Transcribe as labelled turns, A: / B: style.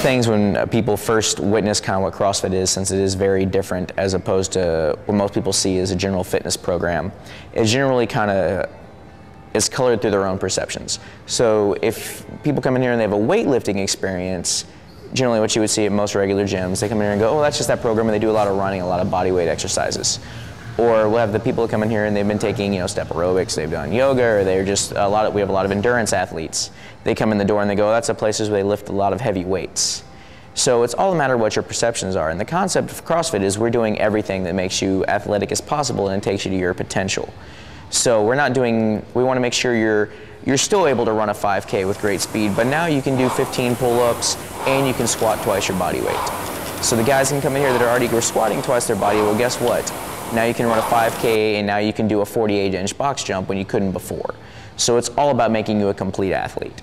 A: things when people first witness kind of what CrossFit is, since it is very different as opposed to what most people see as a general fitness program, it generally kind of is colored through their own perceptions. So if people come in here and they have a weightlifting experience, generally what you would see at most regular gyms, they come in here and go, oh, that's just that program, and they do a lot of running, a lot of body weight exercises. Or we'll have the people come in here and they've been taking, step aerobics, they've done yoga, or they're just we have a lot of endurance athletes. They come in the door and they go, oh, that's a places where they lift a lot of heavy weights. So it's all a matter of what your perceptions are. And the concept of CrossFit is we're doing everything that makes you athletic as possible and takes you to your potential. So we want to make sure you're still able to run a 5K with great speed, but now you can do 15 pull-ups and you can squat twice your body weight. So the guys can come in here that are already squatting twice their body, well, guess what? Now you can run a 5K and now you can do a 48-inch box jump when you couldn't before. So it's all about making you a complete athlete.